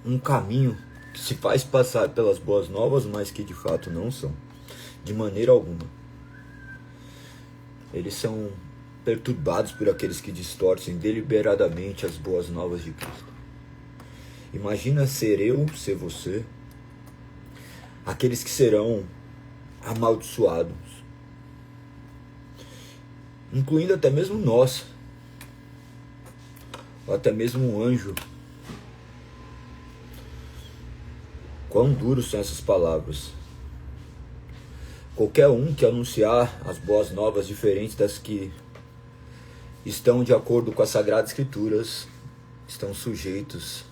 um caminho que se faz passar pelas boas novas, mas que de fato não são, de maneira alguma. Eles são perturbados por aqueles que distorcem deliberadamente as boas novas de Cristo. Imagina ser eu, ser você, aqueles que serão amaldiçoados, incluindo até mesmo nós, ou até mesmo um anjo. Quão duros são essas palavras. Qualquer um que anunciar as boas novas diferentes das que estão de acordo com as Sagradas Escrituras estão sujeitos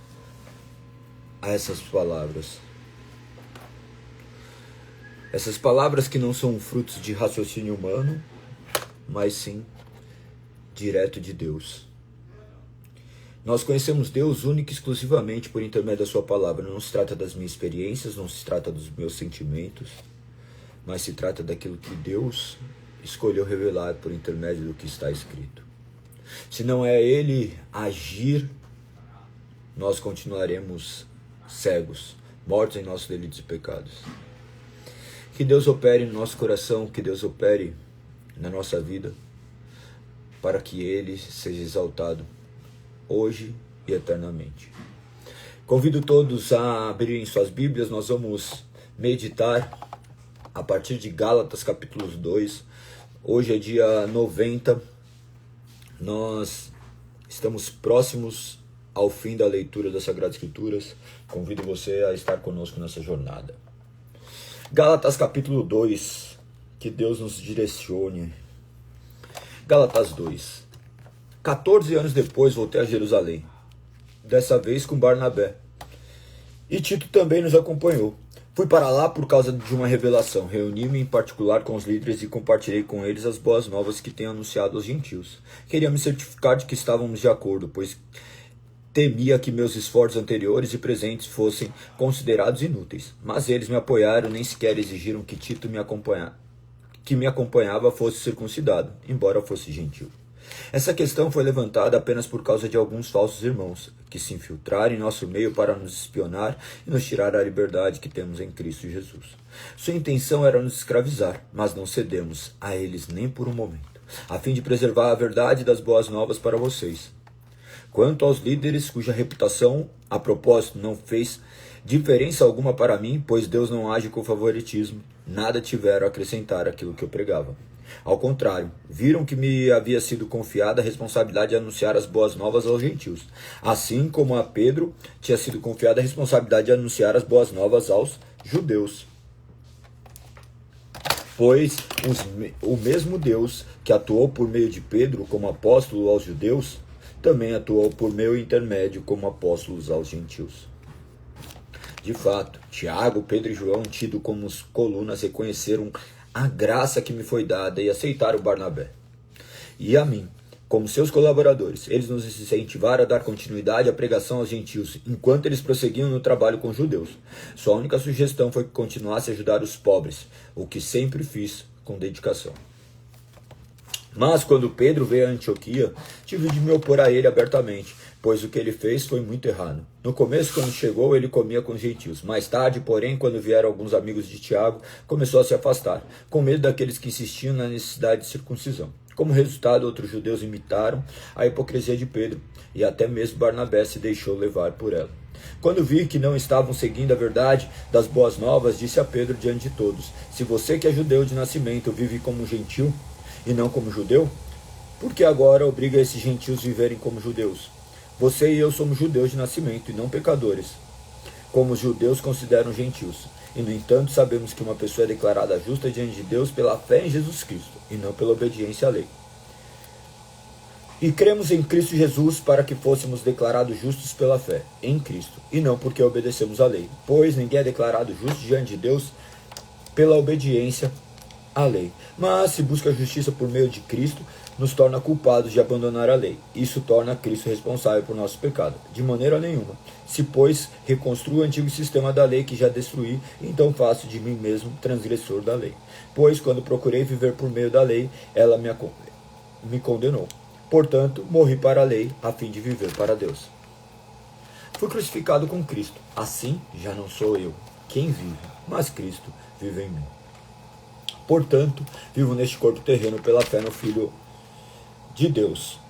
a essas palavras. Essas palavras que não são frutos de raciocínio humano, mas sim direto de Deus. Nós conhecemos Deus único e exclusivamente por intermédio da sua palavra. Não se trata das minhas experiências, não se trata dos meus sentimentos, mas se trata daquilo que Deus escolheu revelar por intermédio do que está escrito. Se não é Ele agir, nós continuaremos cegos, mortos em nossos delitos e pecados. Que Deus opere no nosso coração, que Deus opere na nossa vida, para que Ele seja exaltado hoje e eternamente. Convido todos a abrirem suas Bíblias. Nós vamos meditar a partir de Gálatas capítulo 2. Hoje é dia 90. Nós estamos próximos ao fim da leitura das Sagradas Escrituras. Convido você a estar conosco nessa jornada. Gálatas capítulo 2. Que Deus nos direcione. Gálatas 2. 14 anos depois voltei a Jerusalém, dessa vez com Barnabé. E Tito também nos acompanhou. Fui para lá por causa de uma revelação. Reuni-me em particular com os líderes e compartilhei com eles as boas novas que tenho anunciado aos gentios. Queria me certificar de que estávamos de acordo, pois temia que meus esforços anteriores e presentes fossem considerados inúteis. Mas eles me apoiaram, nem sequer exigiram que Tito que me acompanhava fosse circuncidado, embora fosse gentil. Essa questão foi levantada apenas por causa de alguns falsos irmãos, que se infiltraram em nosso meio para nos espionar e nos tirar a liberdade que temos em Cristo Jesus. Sua intenção era nos escravizar, mas não cedemos a eles nem por um momento, a fim de preservar a verdade das boas novas para vocês. Quanto aos líderes cuja reputação, a propósito, não fez diferença alguma para mim, pois Deus não age com favoritismo, nada tiveram a acrescentar àquilo que eu pregava. Ao contrário, viram que me havia sido confiada a responsabilidade de anunciar as boas novas aos gentios, assim como a Pedro tinha sido confiada a responsabilidade de anunciar as boas novas aos judeus. Pois o mesmo Deus que atuou por meio de Pedro como apóstolo aos judeus, também atuou por meu intermédio como apóstolos aos gentios. De fato, Tiago, Pedro e João, tido como colunas, reconheceram a graça que me foi dada e aceitaram Barnabé e a mim como seus colaboradores. Eles nos incentivaram a dar continuidade à pregação aos gentios, enquanto eles prosseguiam no trabalho com os judeus. Sua única sugestão foi que continuasse a ajudar os pobres, o que sempre fiz com dedicação. Mas quando Pedro veio a Antioquia, tive de me opor a ele abertamente, pois o que ele fez foi muito errado. No começo, quando chegou, ele comia com os gentios. Mais tarde, porém, quando vieram alguns amigos de Tiago, começou a se afastar, com medo daqueles que insistiam na necessidade de circuncisão. Como resultado, outros judeus imitaram a hipocrisia de Pedro, e até mesmo Barnabé se deixou levar por ela. Quando vi que não estavam seguindo a verdade das boas novas, disse a Pedro diante de todos: se você que é judeu de nascimento vive como gentil e não como judeu, por que agora obriga esses gentios a viverem como judeus? Você e eu somos judeus de nascimento e não pecadores, como os judeus consideram gentios. E, no entanto, sabemos que uma pessoa é declarada justa diante de Deus pela fé em Jesus Cristo, e não pela obediência à lei. E cremos em Cristo Jesus para que fôssemos declarados justos pela fé em Cristo, e não porque obedecemos à lei. Pois ninguém é declarado justo diante de Deus pela obediência à lei. Mas se busca a justiça por meio de Cristo, nos torna culpados de abandonar a lei. Isso torna Cristo responsável por nosso pecado. De maneira nenhuma. Se, pois, reconstruo o antigo sistema da lei que já destruí, então faço de mim mesmo transgressor da lei. Pois, quando procurei viver por meio da lei, ela me condenou. Portanto, morri para a lei, a fim de viver para Deus. Fui crucificado com Cristo. Assim, já não sou eu quem vive, mas Cristo vive em mim. Portanto, vivo neste corpo terreno pela fé no Filho de Deus,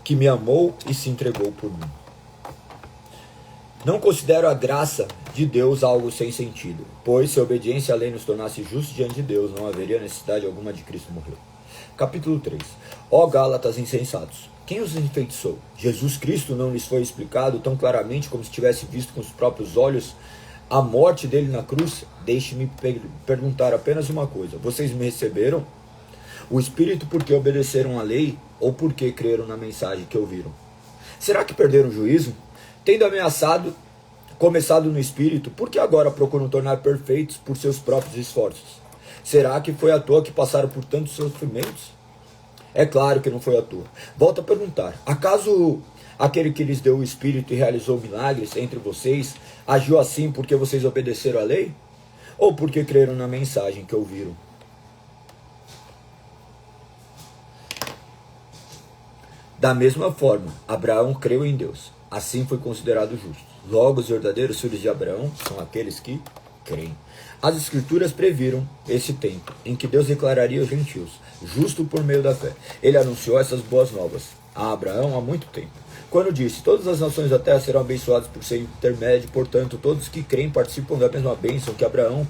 que me amou e se entregou por mim. Não considero a graça de Deus algo sem sentido, pois se a obediência à lei nos tornasse justos diante de Deus, não haveria necessidade alguma de Cristo morrer. Capítulo 3. Ó Gálatas insensatos, quem os enfeitiçou? Jesus Cristo não lhes foi explicado tão claramente como se tivesse visto com os próprios olhos a morte dele na cruz? Deixe-me perguntar apenas uma coisa. Vocês me receberam o Espírito porque obedeceram à lei ou porque creram na mensagem que ouviram? Será que perderam o juízo? Tendo começado no Espírito, por que agora procuram tornar perfeitos por seus próprios esforços? Será que foi à toa que passaram por tantos sofrimentos? É claro que não foi à toa. Volto a perguntar, acaso aquele que lhes deu o Espírito e realizou milagres entre vocês, agiu assim porque vocês obedeceram à lei? Ou porque creram na mensagem que ouviram? Da mesma forma, Abraão creu em Deus. Assim foi considerado justo. Logo, os verdadeiros filhos de Abraão são aqueles que creem. As Escrituras previram esse tempo em que Deus declararia os gentios justo por meio da fé. Ele anunciou essas boas novas a Abraão há muito tempo, quando disse: todas as nações da terra serão abençoadas por seu intermédio, portanto todos que creem participam da mesma bênção que Abraão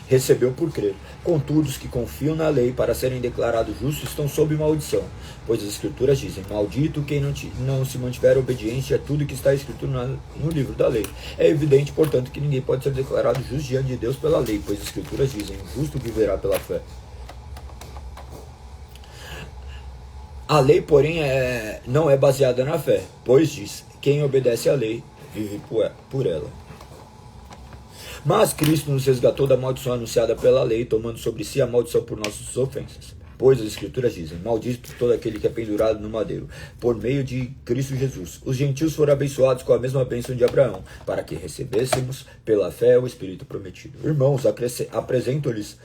recebeu por crer. Contudo, os que confiam na lei para serem declarados justos estão sob maldição, pois as Escrituras dizem: maldito quem não se mantiver obediente a tudo que está escrito no livro da lei. É evidente, portanto, que ninguém pode ser declarado justo diante de Deus pela lei, pois as Escrituras dizem: o justo viverá pela fé. A lei, porém, não é baseada na fé, pois diz: quem obedece à lei vive por ela. Mas Cristo nos resgatou da maldição anunciada pela lei, tomando sobre si a maldição por nossas ofensas. Pois as Escrituras dizem: maldito todo aquele que é pendurado no madeiro, por meio de Cristo Jesus. Os gentios foram abençoados com a mesma bênção de Abraão, para que recebêssemos pela fé o Espírito prometido. Irmãos, apresento-lhes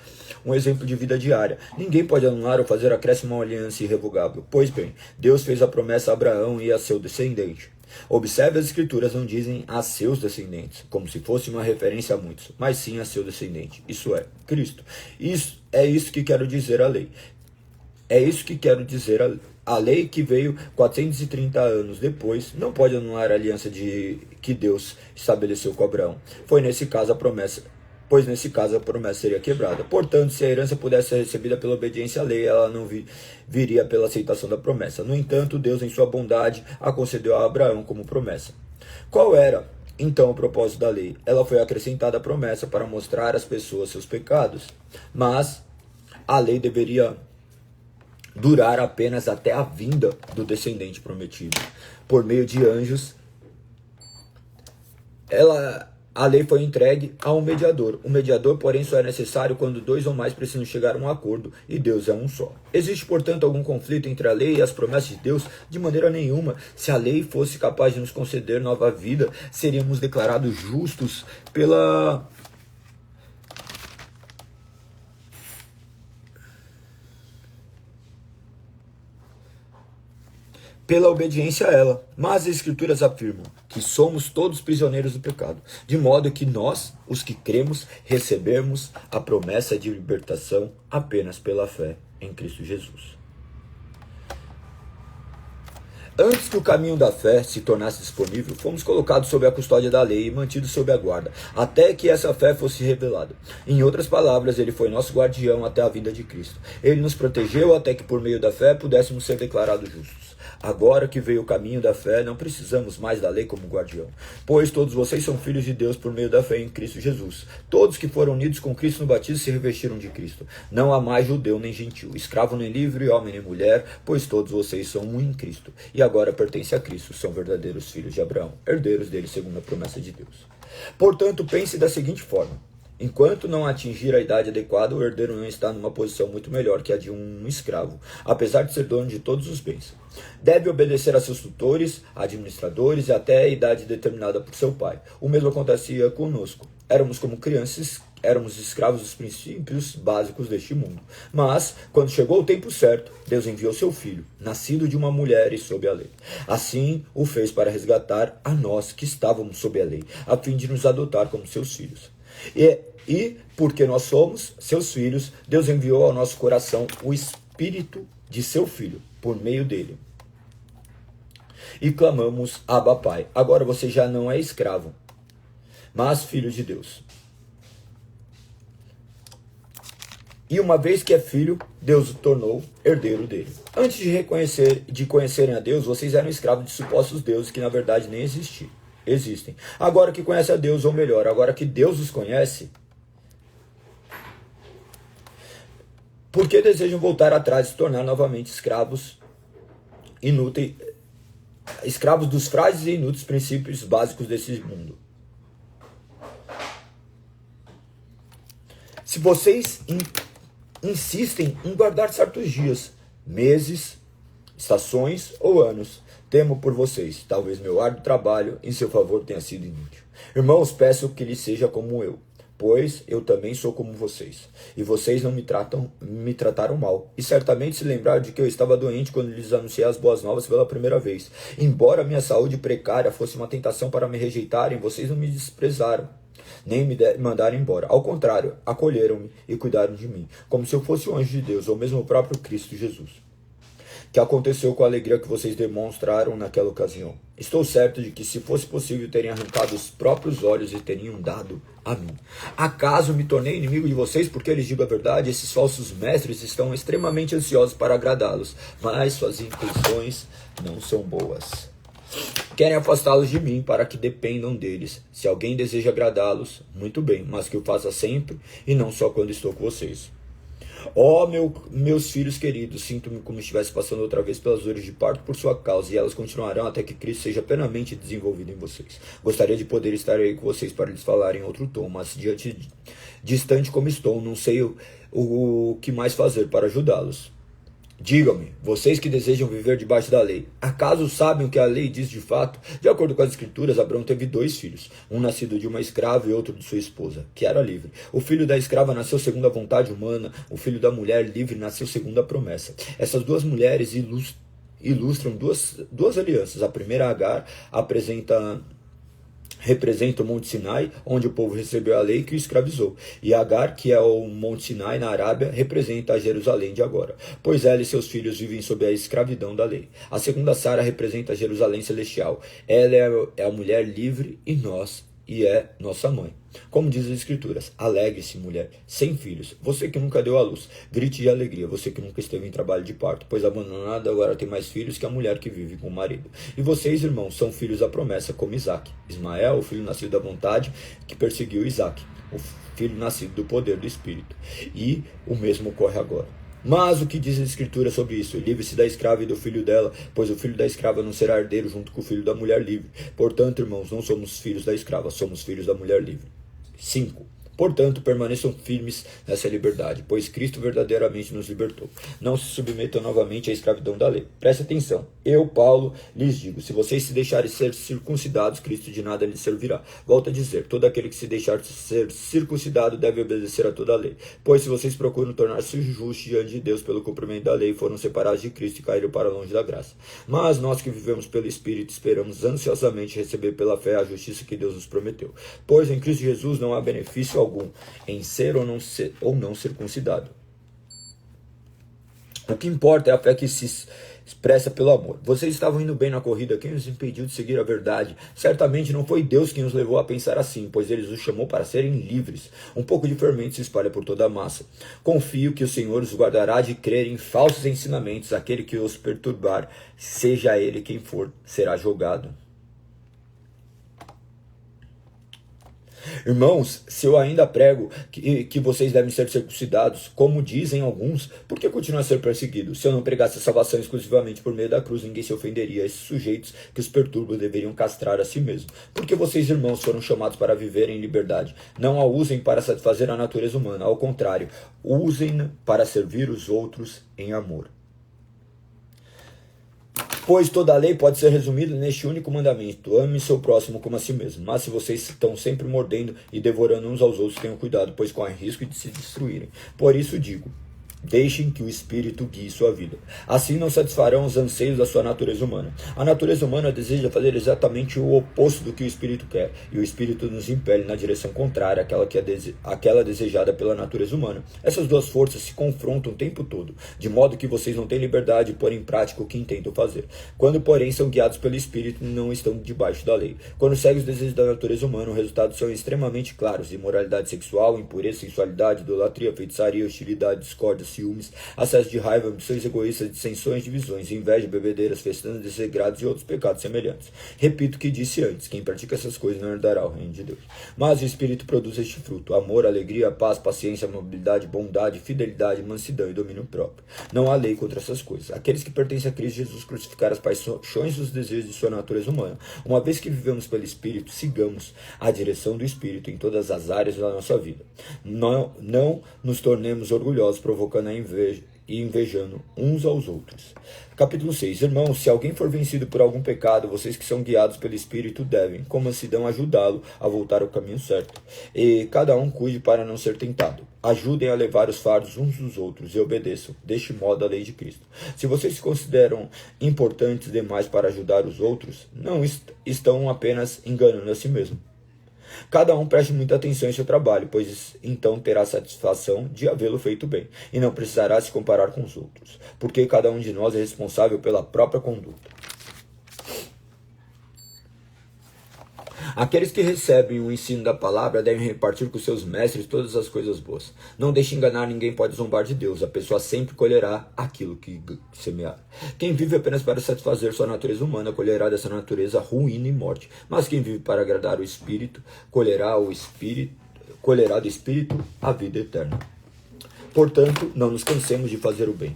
um exemplo de vida diária. Ninguém pode anular ou fazer acréscimo a uma aliança irrevogável. Pois bem, Deus fez a promessa a Abraão e a seu descendente. Observe, as Escrituras não dizem a seus descendentes, como se fosse uma referência a muitos, mas sim a seu descendente, isso é, Cristo. Isso que quero dizer a lei. É isso que quero dizer a lei que veio 430 anos depois, não pode anular a aliança que Deus estabeleceu com Abraão. Pois nesse caso a promessa seria quebrada. Portanto, se a herança pudesse ser recebida pela obediência à lei, ela não viria pela aceitação da promessa. No entanto, Deus, em sua bondade, a concedeu a Abraão como promessa. Qual era, então, o propósito da lei? Ela foi acrescentada à promessa para mostrar às pessoas seus pecados. Mas a lei deveria durar apenas até a vinda do descendente prometido. Por meio de anjos, a lei foi entregue a um mediador. O mediador, porém, só é necessário quando dois ou mais precisam chegar a um acordo, e Deus é um só. Existe, portanto, algum conflito entre a lei e as promessas de Deus? De maneira nenhuma. Se a lei fosse capaz de nos conceder nova vida, seríamos declarados justos pela obediência a ela. Mas as Escrituras afirmam que somos todos prisioneiros do pecado, de modo que nós, os que cremos, recebemos a promessa de libertação apenas pela fé em Cristo Jesus. Antes que o caminho da fé se tornasse disponível, fomos colocados sob a custódia da lei e mantidos sob a guarda, até que essa fé fosse revelada. Em outras palavras, ele foi nosso guardião até a vinda de Cristo. Ele nos protegeu até que por meio da fé pudéssemos ser declarados justos. Agora que veio o caminho da fé, não precisamos mais da lei como guardião, pois todos vocês são filhos de Deus por meio da fé em Cristo Jesus. Todos que foram unidos com Cristo no batismo se revestiram de Cristo. Não há mais judeu nem gentil, escravo nem livre, homem nem mulher, pois todos vocês são um em Cristo, e agora pertencem a Cristo, são verdadeiros filhos de Abraão, herdeiros dele segundo a promessa de Deus. Portanto, pense da seguinte forma: enquanto não atingir a idade adequada, o herdeiro não está numa posição muito melhor que a de um escravo, apesar de ser dono de todos os bens. Deve obedecer a seus tutores, administradores e até a idade determinada por seu pai. O mesmo acontecia conosco. Éramos como crianças éramos escravos dos princípios básicos deste mundo. Mas, quando chegou o tempo certo, Deus enviou seu Filho, nascido de uma mulher e sob a lei. Assim, o fez para resgatar a nós que estávamos sob a lei, a fim de nos adotar como seus filhos. E porque nós somos seus filhos, Deus enviou ao nosso coração o Espírito de seu Filho, por meio dele. E clamamos, Abba, Pai. Agora você já não é escravo, mas filho de Deus. E uma vez que é filho, Deus o tornou herdeiro dele. Antes de conhecerem a Deus, vocês eram escravos de supostos deuses que na verdade nem existem. Agora que conhecem a Deus, ou melhor, agora que Deus os conhece, por que desejam voltar atrás e se tornar novamente escravos inúteis, escravos dos frágeis e inúteis princípios básicos desse mundo? Se vocês insistem em guardar certos dias, meses, estações ou anos, temo por vocês. Talvez meu árduo trabalho em seu favor tenha sido inútil. Irmãos, peço que lhe seja como eu, pois eu também sou como vocês. E vocês não me trataram mal. E certamente se lembraram de que eu estava doente quando lhes anunciei as boas novas pela primeira vez. Embora minha saúde precária fosse uma tentação para me rejeitarem, vocês não me desprezaram, nem me mandaram embora. Ao contrário, acolheram-me e cuidaram de mim, como se eu fosse um anjo de Deus, ou mesmo o próprio Cristo Jesus. Que aconteceu com a alegria que vocês demonstraram naquela ocasião. Estou certo de que, se fosse possível, teriam arrancado os próprios olhos e teriam dado a mim. Acaso me tornei inimigo de vocês porque lhes digo a verdade? Esses falsos mestres estão extremamente ansiosos para agradá-los, mas suas intenções não são boas. Querem afastá-los de mim para que dependam deles. Se alguém deseja agradá-los, muito bem, mas que o faça sempre e não só quando estou com vocês. Meus filhos queridos, sinto-me como se estivesse passando outra vez pelas dores de parto por sua causa, e elas continuarão até que Cristo seja plenamente desenvolvido em vocês. Gostaria de poder estar aí com vocês para lhes falar em outro tom, mas distante como estou, não sei o que mais fazer para ajudá-los. Digam-me, vocês que desejam viver debaixo da lei, acaso sabem o que a lei diz de fato? De acordo com as escrituras, Abraão teve 2 filhos, um nascido de uma escrava e outro de sua esposa, que era livre. O filho da escrava nasceu segundo a vontade humana, o filho da mulher livre nasceu segundo a promessa. Essas duas mulheres ilustram duas alianças. A primeira, Agar, representa o Monte Sinai, onde o povo recebeu a lei que o escravizou. E Agar, que é o Monte Sinai na Arábia, representa a Jerusalém de agora, pois ela e seus filhos vivem sob a escravidão da lei. A segunda, Sara, representa a Jerusalém celestial. Ela é a mulher livre e é nossa mãe. Como diz as escrituras, alegre-se, mulher, sem filhos, você que nunca deu à luz, grite de alegria, você que nunca esteve em trabalho de parto, pois abandonada agora tem mais filhos que a mulher que vive com o marido. E vocês, irmãos, são filhos da promessa, como Isaque. Ismael, o filho nascido da vontade, que perseguiu Isaque, o filho nascido do poder do Espírito. E o mesmo ocorre agora. Mas o que diz a Escritura sobre isso? Livre-se da escrava e do filho dela, pois o filho da escrava não será herdeiro junto com o filho da mulher livre. Portanto, irmãos, não somos filhos da escrava, somos filhos da mulher livre. 5. Portanto, permaneçam firmes nessa liberdade, pois Cristo verdadeiramente nos libertou. Não se submetam novamente à escravidão da lei. Preste atenção. Eu, Paulo, lhes digo, se vocês se deixarem ser circuncidados, Cristo de nada lhes servirá. Volto a dizer, todo aquele que se deixar ser circuncidado deve obedecer a toda a lei. Pois se vocês procuram tornar-se justos diante de Deus pelo cumprimento da lei, foram separados de Cristo e caíram para longe da graça. Mas nós que vivemos pelo Espírito, esperamos ansiosamente receber pela fé a justiça que Deus nos prometeu. Pois em Cristo Jesus não há benefício algum em ser ou não circuncidado. O que importa é a fé que se expressa pelo amor. Vocês estavam indo bem na corrida, quem os impediu de seguir a verdade? Certamente não foi Deus quem os levou a pensar assim, pois ele os chamou para serem livres. Um pouco de fermento se espalha por toda a massa. Confio que o Senhor os guardará de crer em falsos ensinamentos. Aquele que os perturbar, seja ele quem for, será julgado. Irmãos, se eu ainda prego que vocês devem ser circuncidados, como dizem alguns, por que continuar a ser perseguido? Se eu não pregasse a salvação exclusivamente por meio da cruz, ninguém se ofenderia. Esses sujeitos que os perturbam deveriam castrar a si mesmos. Porque vocês, irmãos, foram chamados para viver em liberdade. Não a usem para satisfazer a natureza humana, ao contrário, usem-na para servir os outros em amor. Pois toda a lei pode ser resumida neste único mandamento: ame seu próximo como a si mesmo. Mas se vocês estão sempre mordendo e devorando uns aos outros, tenham cuidado, pois correm risco de se destruírem. Por isso digo: deixem que o Espírito guie sua vida. Assim não satisfarão os anseios da sua natureza humana. A natureza humana deseja fazer exatamente o oposto do que o Espírito quer, e o Espírito nos impele na direção contrária àquela desejada pela natureza humana. Essas duas forças se confrontam o tempo todo, de modo que vocês não têm liberdade de pôr em prática o que intentam fazer. Quando, porém, são guiados pelo Espírito, não estão debaixo da lei. Quando seguem os desejos da natureza humana, os resultados são extremamente claros: imoralidade sexual, impureza, sensualidade, idolatria, feitiçaria, hostilidade, discórdia, ciúmes, acesso de raiva, ambições egoístas, dissensões, divisões, inveja, bebedeiras, festanças, desagrados e outros pecados semelhantes. Repito o que disse antes: quem pratica essas coisas não herdará o reino de Deus. Mas o Espírito produz este fruto: amor, alegria, paz, paciência, amabilidade, bondade, fidelidade, mansidão e domínio próprio. Não há lei contra essas coisas. Aqueles que pertencem a Cristo Jesus crucificaram as paixões e os desejos de sua natureza humana. Uma vez que vivemos pelo Espírito, sigamos a direção do Espírito em todas as áreas da nossa vida. Não nos tornemos orgulhosos, provocando a inveja e invejando uns aos outros. Capítulo 6. Irmãos, se alguém for vencido por algum pecado, vocês que são guiados pelo Espírito devem, com mansidão, ajudá-lo a voltar ao caminho certo. E cada um cuide para não ser tentado. Ajudem a levar os fardos uns dos outros e obedeçam, deste modo, a lei de Cristo. Se vocês se consideram importantes demais para ajudar os outros, não estão apenas enganando a si mesmo. Cada um preste muita atenção em seu trabalho, pois então terá satisfação de havê-lo feito bem, e não precisará se comparar com os outros, porque cada um de nós é responsável pela própria conduta. Aqueles que recebem o ensino da palavra devem repartir com seus mestres todas as coisas boas. Não deixe enganar, ninguém pode zombar de Deus. A pessoa sempre colherá aquilo que semear. Quem vive apenas para satisfazer sua natureza humana colherá dessa natureza ruína e morte. Mas quem vive para agradar o Espírito colherá do Espírito a vida eterna. Portanto, não nos cansemos de fazer o bem.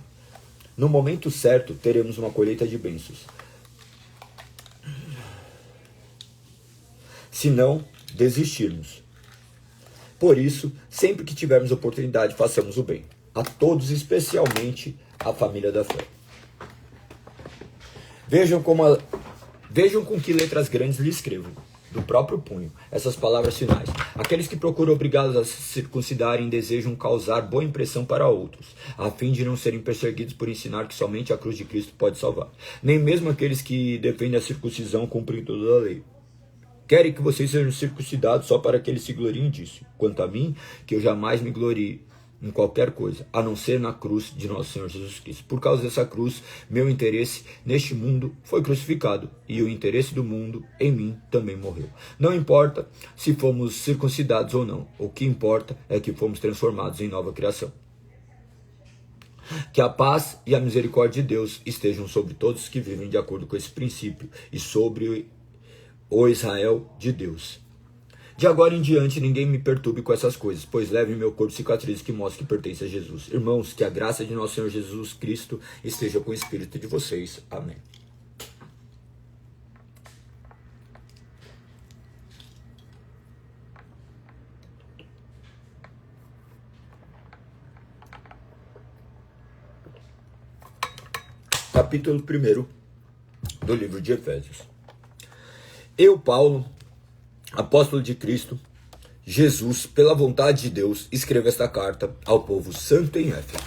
No momento certo, teremos uma colheita de bênçãos. Se não desistirmos. Por isso, sempre que tivermos oportunidade, façamos o bem. A todos, especialmente à família da fé. Vejam com que letras grandes lhe escrevo, do próprio punho, essas palavras finais. Aqueles que procuram obrigá-los a se circuncidarem desejam causar boa impressão para outros, a fim de não serem perseguidos por ensinar que somente a cruz de Cristo pode salvar. Nem mesmo aqueles que defendem a circuncisão cumprem toda a lei. Querem que vocês sejam circuncidados só para que eles se gloriem disso. Quanto a mim, que eu jamais me glorie em qualquer coisa, a não ser na cruz de nosso Senhor Jesus Cristo. Por causa dessa cruz, meu interesse neste mundo foi crucificado, e o interesse do mundo em mim também morreu. Não importa se fomos circuncidados ou não, o que importa é que fomos transformados em nova criação. Que a paz e a misericórdia de Deus estejam sobre todos que vivem de acordo com esse princípio, e sobre o Israel de Deus. De agora em diante, ninguém me perturbe com essas coisas, pois leve em meu corpo cicatrizes que mostrem que pertence a Jesus. Irmãos, que a graça de nosso Senhor Jesus Cristo esteja com o espírito de vocês. Amém. Capítulo 1 do livro de Efésios. Eu, Paulo, apóstolo de Cristo Jesus, pela vontade de Deus, escrevo esta carta ao povo santo em Éfeso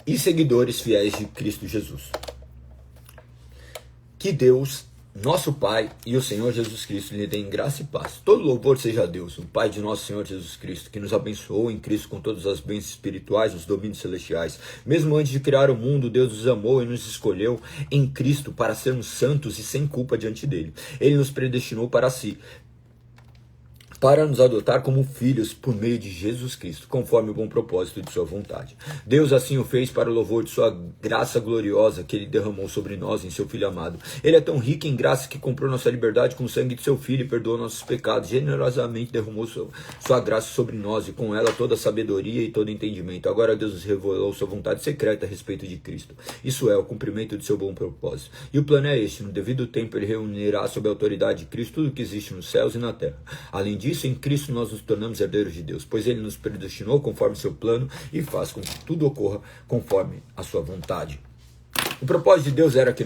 e seguidores fiéis de Cristo Jesus. Que Deus, nosso Pai e o Senhor Jesus Cristo lhe deem graça e paz. Todo louvor seja a Deus, o Pai de nosso Senhor Jesus Cristo, que nos abençoou em Cristo com todas as bênçãos espirituais, os domínios celestiais. Mesmo antes de criar o mundo, Deus nos amou e nos escolheu em Cristo para sermos santos e sem culpa diante dele. Ele nos predestinou para si, para nos adotar como filhos por meio de Jesus Cristo, conforme o bom propósito de sua vontade. Deus assim o fez para o louvor de sua graça gloriosa que ele derramou sobre nós em seu Filho amado. Ele é tão rico em graça que comprou nossa liberdade com o sangue de seu Filho e perdoou nossos pecados. Generosamente derramou sua graça sobre nós e com ela toda a sabedoria e todo entendimento. Agora Deus nos revelou sua vontade secreta a respeito de Cristo. Isso é, o cumprimento de seu bom propósito. E o plano é este: no devido tempo ele reunirá sob a autoridade de Cristo tudo que existe nos céus e na terra. Além disso, isso, em Cristo nós nos tornamos herdeiros de Deus, pois ele nos predestinou conforme seu plano e faz com que tudo ocorra conforme a sua vontade. O propósito de Deus era que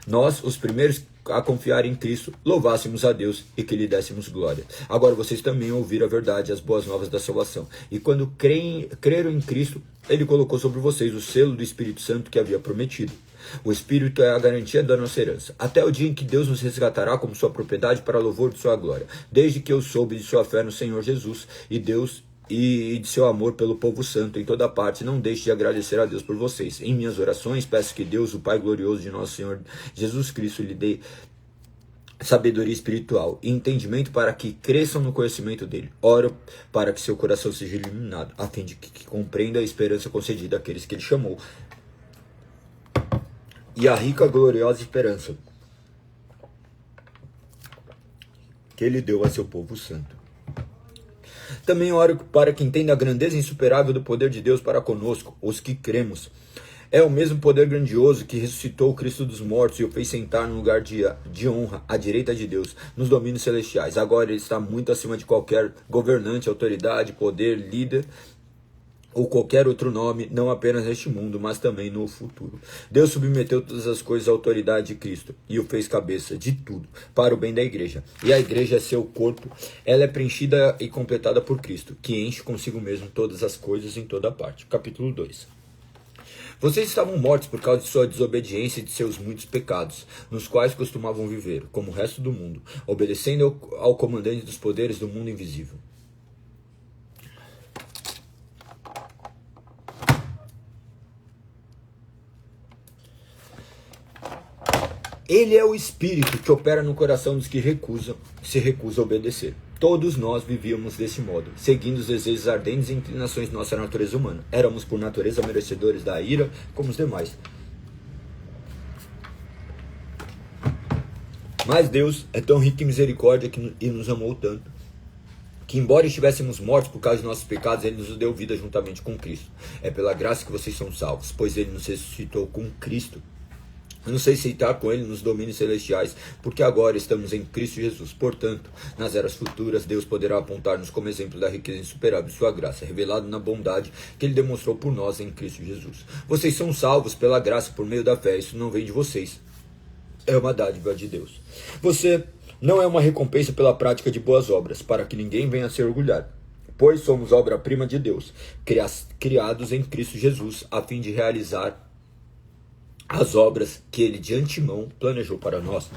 nós, os primeiros a confiar em Cristo, louvássemos a Deus e que lhe dessemos glória. Agora vocês também ouviram a verdade, as boas novas da salvação. E quando creram em Cristo, ele colocou sobre vocês o selo do Espírito Santo que havia prometido. O Espírito é a garantia da nossa herança, até o dia em que Deus nos resgatará como sua propriedade para louvor de sua glória, desde que eu soube de sua fé no Senhor Jesus e de seu amor pelo povo santo em toda parte. Não deixe de agradecer a Deus por vocês. Em minhas orações, peço que Deus, o Pai glorioso de nosso Senhor Jesus Cristo, lhe dê sabedoria espiritual e entendimento para que cresçam no conhecimento dele. Oro para que seu coração seja iluminado, a fim de que compreenda a esperança concedida àqueles que ele chamou, e a rica, gloriosa esperança que ele deu a seu povo santo. Também oro para que entenda a grandeza insuperável do poder de Deus para conosco, os que cremos. É o mesmo poder grandioso que ressuscitou o Cristo dos mortos e o fez sentar no lugar de honra à direita de Deus, nos domínios celestiais. Agora ele está muito acima de qualquer governante, autoridade, poder, líder ou qualquer outro nome, não apenas neste mundo, mas também no futuro. Deus submeteu todas as coisas à autoridade de Cristo e o fez cabeça de tudo, para o bem da igreja. E a igreja é seu corpo, ela é preenchida e completada por Cristo, que enche consigo mesmo todas as coisas em toda parte. Capítulo 2. Vocês estavam mortos por causa de sua desobediência e de seus muitos pecados, nos quais costumavam viver, como o resto do mundo, obedecendo ao comandante dos poderes do mundo invisível. Ele é o Espírito que opera no coração dos que se recusam a obedecer. Todos nós vivíamos desse modo, seguindo os desejos ardentes e inclinações de nossa natureza humana. Éramos por natureza merecedores da ira como os demais. Mas Deus é tão rico em misericórdia e nos amou tanto, que embora estivéssemos mortos por causa de nossos pecados, ele nos deu vida juntamente com Cristo. É pela graça que vocês são salvos, pois ele nos ressuscitou com Cristo, nos fez sentar com ele nos domínios celestiais, porque agora estamos em Cristo Jesus. Portanto, nas eras futuras, Deus poderá apontar-nos como exemplo da riqueza insuperável de sua graça, revelado na bondade que ele demonstrou por nós em Cristo Jesus. Vocês são salvos pela graça por meio da fé, isso não vem de vocês, é uma dádiva de Deus. Você não é uma recompensa pela prática de boas obras, para que ninguém venha a se orgulhar, pois somos obra-prima de Deus, criados em Cristo Jesus, a fim de realizar as obras que ele de antemão planejou para nós.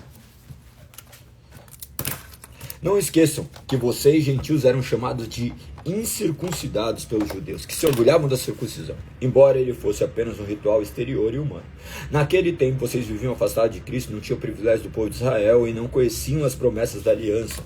Não esqueçam que vocês, gentios, eram chamados de incircuncidados pelos judeus, que se orgulhavam da circuncisão, embora ele fosse apenas um ritual exterior e humano. Naquele tempo, vocês viviam afastados de Cristo, não tinham o privilégio do povo de Israel e não conheciam as promessas da aliança.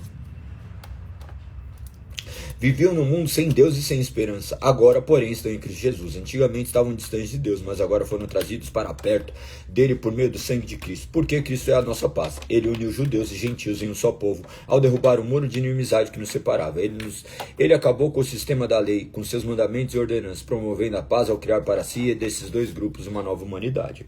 Viviam no mundo sem Deus e sem esperança. Agora, porém, estão em Cristo Jesus. Antigamente estavam distantes de Deus, mas agora foram trazidos para perto dele por meio do sangue de Cristo. Porque Cristo é a nossa paz. Ele uniu judeus e gentios em um só povo, ao derrubar o muro de inimizade que nos separava. Ele acabou com o sistema da lei, com seus mandamentos e ordenanças, promovendo a paz ao criar para si e desses dois grupos uma nova humanidade.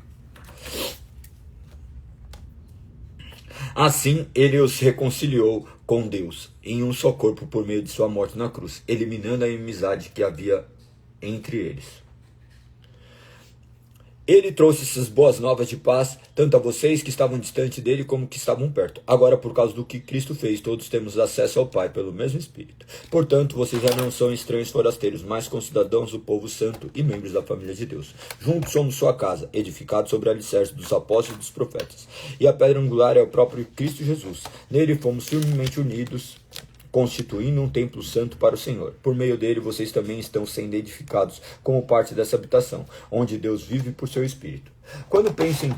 Assim, ele os reconciliou com Deus em um só corpo por meio de sua morte na cruz, eliminando a inimizade que havia entre eles. Ele trouxe essas boas novas de paz, tanto a vocês que estavam distante dele, como que estavam perto. Agora, por causa do que Cristo fez, todos temos acesso ao Pai pelo mesmo Espírito. Portanto, vocês já não são estranhos forasteiros, mas concidadãos do povo santo e membros da família de Deus. Juntos somos sua casa, edificados sobre a alicerce dos apóstolos e dos profetas. E a pedra angular é o próprio Cristo Jesus. Nele fomos firmemente unidos, constituindo um templo santo para o Senhor. Por meio dele, vocês também estão sendo edificados como parte dessa habitação, onde Deus vive por seu Espírito. Quando penso em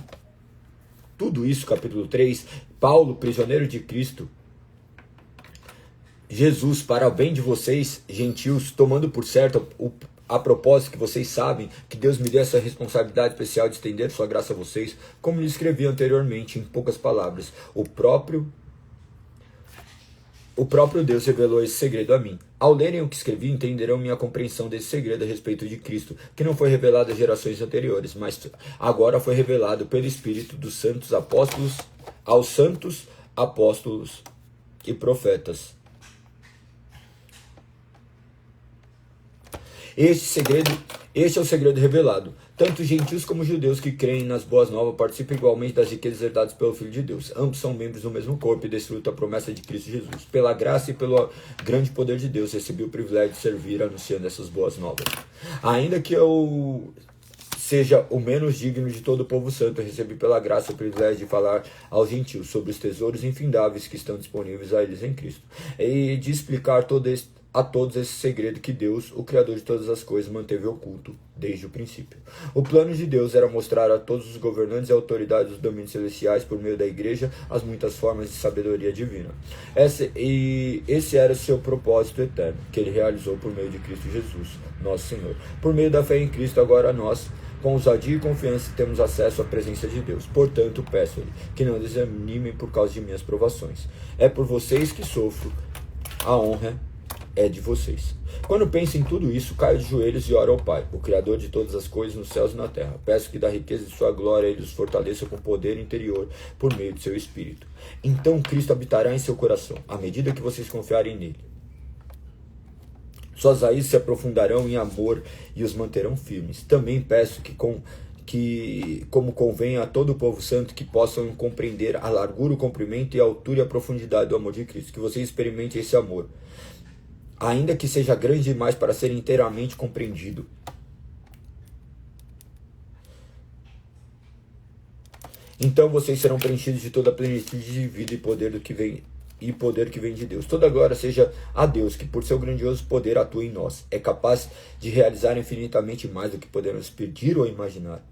tudo isso, capítulo 3, Paulo, prisioneiro de Cristo Jesus, para o bem de vocês, gentios, tomando por certo a propósito que vocês sabem que Deus me deu essa responsabilidade especial de estender sua graça a vocês, como lhe escrevi anteriormente, em poucas palavras, o próprio Deus revelou esse segredo a mim. Ao lerem o que escrevi, entenderão minha compreensão desse segredo a respeito de Cristo, que não foi revelado às gerações anteriores, mas agora foi revelado pelo Espírito dos santos apóstolos aos santos apóstolos e profetas Este é o segredo revelado. Tanto gentios como judeus que creem nas boas novas participam igualmente das riquezas herdadas pelo Filho de Deus. Ambos são membros do mesmo corpo e desfrutam a promessa de Cristo Jesus. Pela graça e pelo grande poder de Deus, recebi o privilégio de servir anunciando essas boas novas. Ainda que eu seja o menos digno de todo o povo santo, eu recebi pela graça o privilégio de falar aos gentios sobre os tesouros infindáveis que estão disponíveis a eles em Cristo, e de explicar a todos esse segredo que Deus, o Criador de todas as coisas, manteve oculto desde o princípio. O plano de Deus era mostrar a todos os governantes e autoridades dos domínios celestiais, por meio da igreja, as muitas formas de sabedoria divina. Esse era o seu propósito eterno, que ele realizou por meio de Cristo Jesus, nosso Senhor. Por meio da fé em Cristo, agora nós, com ousadia e confiança, temos acesso à presença de Deus. Portanto, peço-lhe que não desanimem por causa de minhas provações. É por vocês que sofro, a honra é de vocês. Quando penso em tudo isso, caio de joelhos e oro ao Pai, o Criador de todas as coisas nos céus e na terra. Peço que da riqueza de sua glória ele os fortaleça com poder interior por meio de seu Espírito. Então Cristo habitará em seu coração, à medida que vocês confiarem nele. Suas raízes se aprofundarão em amor e os manterão firmes. Também peço como convém a todo o povo santo, que possam compreender a largura, o comprimento e a altura e a profundidade do amor de Cristo. Que vocês experimentem esse amor, ainda que seja grande demais para ser inteiramente compreendido. Então vocês serão preenchidos de toda a plenitude de vida e poder que vem de Deus. Toda glória seja a Deus, que por seu grandioso poder atua em nós. É capaz de realizar infinitamente mais do que podemos pedir ou imaginar.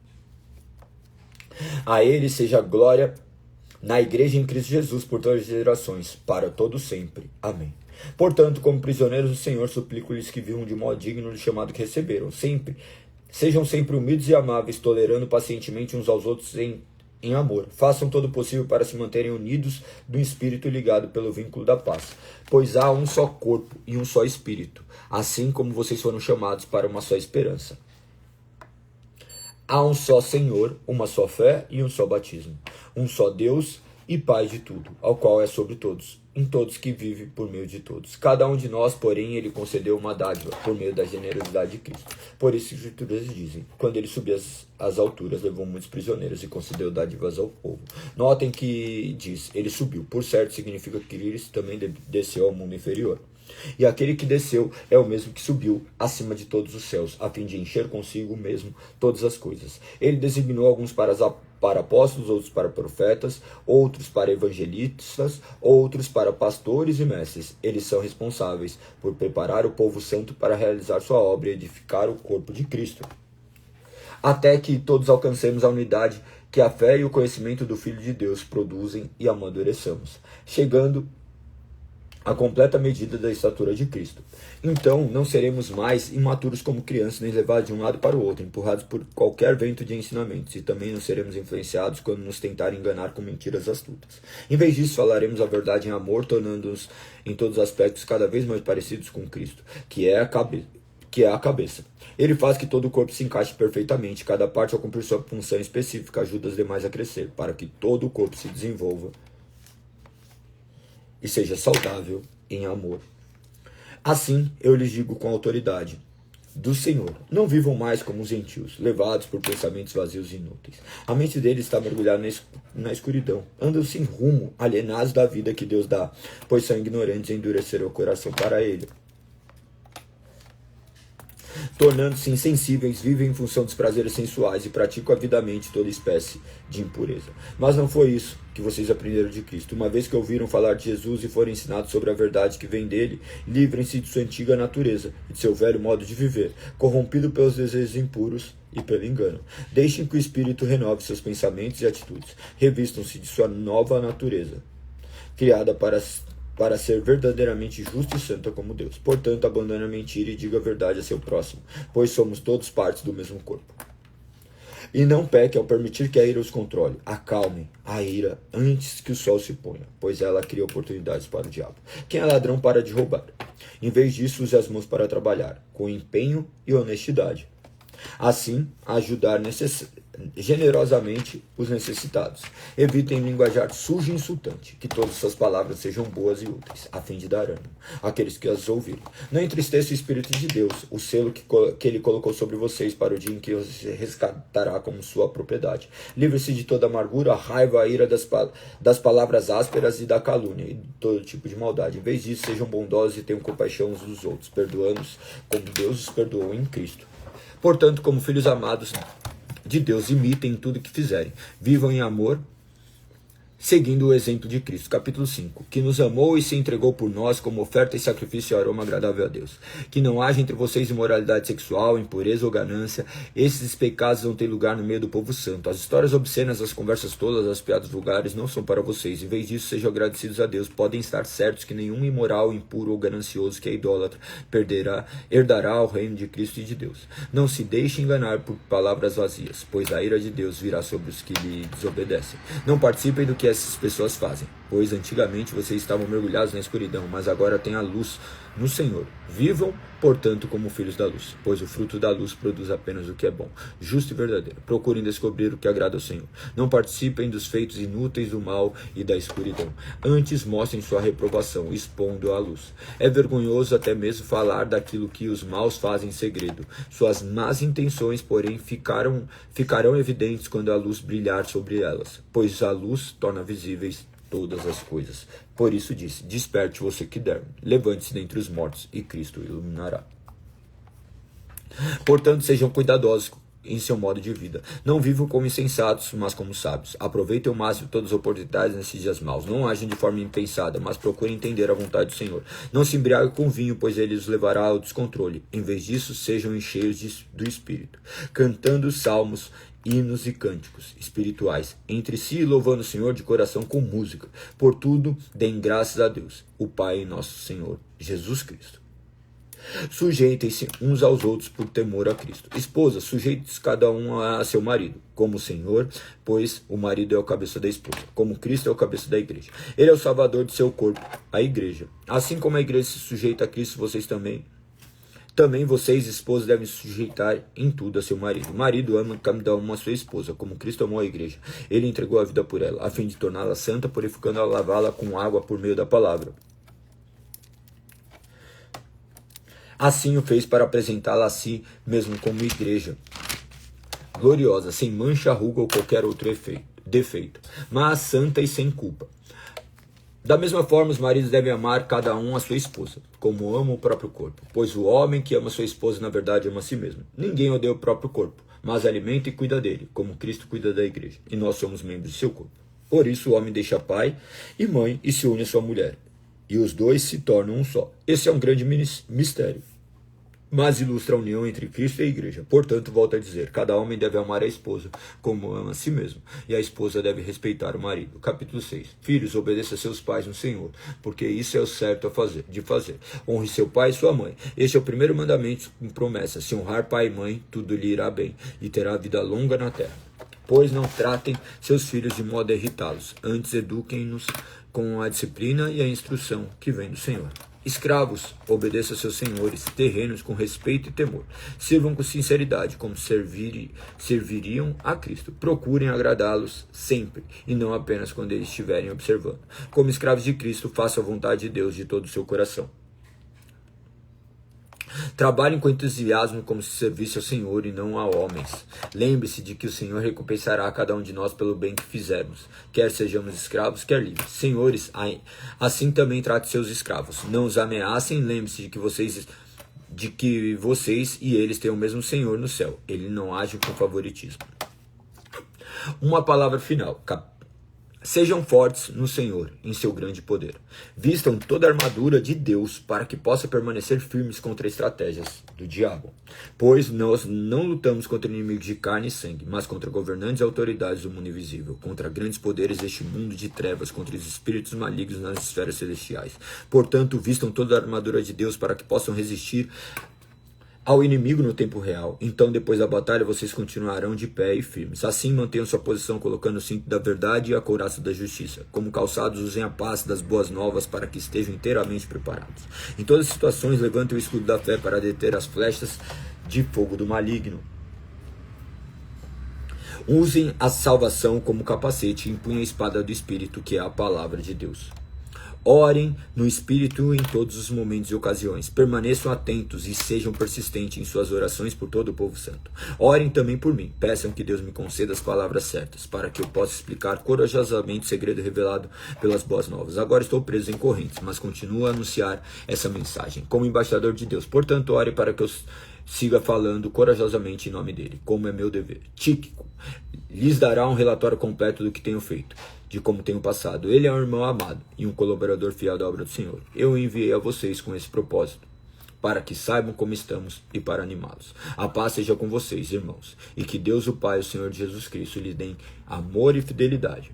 A ele seja a glória na igreja em Cristo Jesus por todas as gerações, para todo sempre. Amém. Portanto, como prisioneiros do Senhor, suplico-lhes que vivam de modo digno do chamado que receberam. Sejam sempre humildes e amáveis, tolerando pacientemente uns aos outros em amor. Façam todo o possível para se manterem unidos do Espírito, ligado pelo vínculo da paz. Pois há um só corpo e um só Espírito, assim como vocês foram chamados para uma só esperança. Há um só Senhor, uma só fé e um só batismo. Um só Deus e Pai de tudo, ao qual é sobre todos, em todos que vive por meio de todos. Cada um de nós, porém, ele concedeu uma dádiva por meio da generosidade de Cristo. Por isso as Escrituras dizem: quando ele subiu às alturas, levou muitos prisioneiros e concedeu dádivas ao povo. Notem que diz, ele subiu. Por certo, significa que Cristo também desceu ao mundo inferior. E aquele que desceu é o mesmo que subiu acima de todos os céus, a fim de encher consigo mesmo todas as coisas. Ele designou alguns para apóstolos, outros para profetas, outros para evangelistas, outros para pastores e mestres. Eles são responsáveis por preparar o povo santo para realizar sua obra e edificar o corpo de Cristo, até que todos alcancemos a unidade que a fé e o conhecimento do Filho de Deus produzem e amadureçamos, chegando a completa medida da estatura de Cristo. Então não seremos mais imaturos como crianças, nem levados de um lado para o outro, empurrados por qualquer vento de ensinamentos, e também não seremos influenciados quando nos tentarem enganar com mentiras astutas. Em vez disso, falaremos a verdade em amor, tornando-nos em todos os aspectos cada vez mais parecidos com Cristo, que é a cabeça. Ele faz que todo o corpo se encaixe perfeitamente, cada parte ao cumprir sua função específica ajuda as demais a crescer, para que todo o corpo se desenvolva e seja saudável em amor. Assim, eu lhes digo com autoridade do Senhor: não vivam mais como os gentios, levados por pensamentos vazios e inúteis. A mente deles está mergulhada na escuridão. Andam sem rumo, alienados da vida que Deus dá, pois são ignorantes e endureceram o coração para ele. Tornando-se insensíveis, vivem em função dos prazeres sensuais e praticam avidamente toda espécie de impureza. Mas não foi isso que vocês aprenderam de Cristo. Uma vez que ouviram falar de Jesus e foram ensinados sobre a verdade que vem dele, livrem-se de sua antiga natureza e de seu velho modo de viver, corrompido pelos desejos impuros e pelo engano. Deixem que o Espírito renove seus pensamentos e atitudes. Revistam-se de sua nova natureza, criada para ser verdadeiramente justo e santa como Deus. Portanto, abandone a mentira e diga a verdade a seu próximo, pois somos todos partes do mesmo corpo. E não peque ao permitir que a ira os controle. Acalmem a ira antes que o sol se ponha, pois ela cria oportunidades para o diabo. Quem é ladrão para de roubar? Em vez disso, use as mãos para trabalhar, com empenho e honestidade. Assim, ajudar generosamente os necessitados. Evitem linguajar sujo e insultante, que todas suas palavras sejam boas e úteis, a fim de dar ânimo àqueles que as ouvirem. Não entristeça o Espírito de Deus, o selo que ele colocou sobre vocês para o dia em que os resgatará como sua propriedade. Livre-se de toda amargura, a raiva, a ira das palavras ásperas e da calúnia e de todo tipo de maldade. Em vez disso, sejam bondosos e tenham compaixão uns dos outros, perdoando-os como Deus os perdoou em Cristo. Portanto, como filhos amados de Deus, imitem tudo que fizerem. Vivam em amor, seguindo o exemplo de Cristo. Capítulo 5. Que nos amou e se entregou por nós como oferta e sacrifício e aroma agradável a Deus. Que não haja entre vocês imoralidade sexual, impureza ou ganância. Esses pecados não têm lugar no meio do povo santo. As histórias obscenas, as conversas tolas, as piadas vulgares não são para vocês. Em vez disso, sejam agradecidos a Deus. Podem estar certos que nenhum imoral, impuro ou ganancioso que é idólatra herdará o reino de Cristo e de Deus. Não se deixe enganar por palavras vazias, pois a ira de Deus virá sobre os que lhe desobedecem. Não participem do que essas pessoas fazem, pois antigamente vocês estavam mergulhados na escuridão, mas agora têm a luz no Senhor. Vivam, portanto, como filhos da luz, pois o fruto da luz produz apenas o que é bom, justo e verdadeiro. Procurem descobrir o que agrada ao Senhor. Não participem dos feitos inúteis do mal e da escuridão. Antes mostrem sua reprovação, expondo-a à luz. É vergonhoso até mesmo falar daquilo que os maus fazem em segredo. Suas más intenções, porém, ficarão evidentes quando a luz brilhar sobre elas, pois a luz torna visíveis todas as coisas. Por isso disse: desperte você que der, levante-se dentre os mortos e Cristo o iluminará. Portanto, sejam cuidadosos em seu modo de vida. Não vivam como insensatos, mas como sábios. Aproveitem ao máximo todas as oportunidades nesses dias maus. Não agem de forma impensada, mas procurem entender a vontade do Senhor. Não se embriaguem com vinho, pois ele os levará ao descontrole. Em vez disso, sejam cheios do Espírito, cantando salmos, hinos e cânticos espirituais entre si, louvando o Senhor de coração com música. Por tudo, deem graças a Deus, o Pai e nosso Senhor Jesus Cristo. Sujeitem-se uns aos outros por temor a Cristo. Esposas, sujeitem-se cada um a seu marido, como o Senhor, pois o marido é o cabeça da esposa, como Cristo é o cabeça da igreja. Ele é o salvador de seu corpo, a igreja. Assim como a igreja se sujeita a Cristo, vocês também vocês, esposas, devem se sujeitar em tudo a seu marido. O marido ama cada uma a sua esposa, como Cristo amou a igreja. Ele entregou a vida por ela, a fim de torná-la santa, purificando-a, lavá-la com água por meio da palavra. Assim o fez para apresentá-la a si mesmo como igreja gloriosa, sem mancha, ruga ou qualquer outro defeito, mas santa e sem culpa. Da mesma forma, os maridos devem amar cada um a sua esposa, como ama o próprio corpo. Pois o homem que ama sua esposa, na verdade, ama a si mesmo. Ninguém odeia o próprio corpo, mas alimenta e cuida dele, como Cristo cuida da igreja. E nós somos membros de seu corpo. Por isso, o homem deixa pai e mãe e se une à sua mulher. E os dois se tornam um só. Esse é um grande mistério, mas ilustra a união entre Cristo e a igreja. Portanto, volto a dizer, cada homem deve amar a esposa como ama a si mesmo, e a esposa deve respeitar o marido. Capítulo 6. Filhos, obedeça a seus pais no Senhor, porque isso é o certo de fazer. Honre seu pai e sua mãe. Este é o primeiro mandamento com promessa. Se honrar pai e mãe, tudo lhe irá bem, e terá vida longa na terra. Pois não tratem seus filhos de modo a irritá-los, antes eduquem-nos com a disciplina e a instrução que vem do Senhor. Escravos, obedeçam a seus senhores terrenos com respeito e temor. Sirvam com sinceridade, como serviriam a Cristo. Procurem agradá-los sempre, e não apenas quando eles estiverem observando. Como escravos de Cristo, façam a vontade de Deus de todo o seu coração. Trabalhem com entusiasmo como se servisse ao Senhor e não a homens. Lembre-se de que o Senhor recompensará a cada um de nós pelo bem que fizermos, quer sejamos escravos, quer livres. Senhores, assim também trate seus escravos. Não os ameacem, lembre-se de que vocês e eles têm o mesmo Senhor no céu. Ele não age com favoritismo. Uma palavra final. Sejam fortes no Senhor, em seu grande poder. Vistam toda a armadura de Deus para que possa permanecer firmes contra estratégias do diabo. Pois nós não lutamos contra inimigos de carne e sangue, mas contra governantes e autoridades do mundo invisível, contra grandes poderes deste mundo de trevas, contra os espíritos malignos nas esferas celestiais. Portanto, vistam toda a armadura de Deus para que possam resistir ao inimigo no tempo real. Então, depois da batalha, vocês continuarão de pé e firmes. Assim, mantenham sua posição, colocando o cinto da verdade e a couraça da justiça. Como calçados, usem a paz das boas novas para que estejam inteiramente preparados. Em todas as situações, levantem o escudo da fé para deter as flechas de fogo do maligno. Usem a salvação como capacete e empunhem a espada do Espírito, que é a palavra de Deus. Orem no Espírito em todos os momentos e ocasiões. Permaneçam atentos e sejam persistentes em suas orações por todo o povo santo. Orem também por mim. Peçam que Deus me conceda as palavras certas, para que eu possa explicar corajosamente o segredo revelado pelas boas novas. Agora estou preso em correntes, mas continuo a anunciar essa mensagem como embaixador de Deus. Portanto, ore para que eu siga falando corajosamente em nome dele, como é meu dever. Tíquico lhes dará um relatório completo do que tenho feito, de como tenho passado. Ele é um irmão amado e um colaborador fiel da obra do Senhor. Eu o enviei a vocês com esse propósito, para que saibam como estamos e para animá-los. A paz seja com vocês, irmãos, e que Deus o Pai e o Senhor Jesus Cristo lhes deem amor e fidelidade.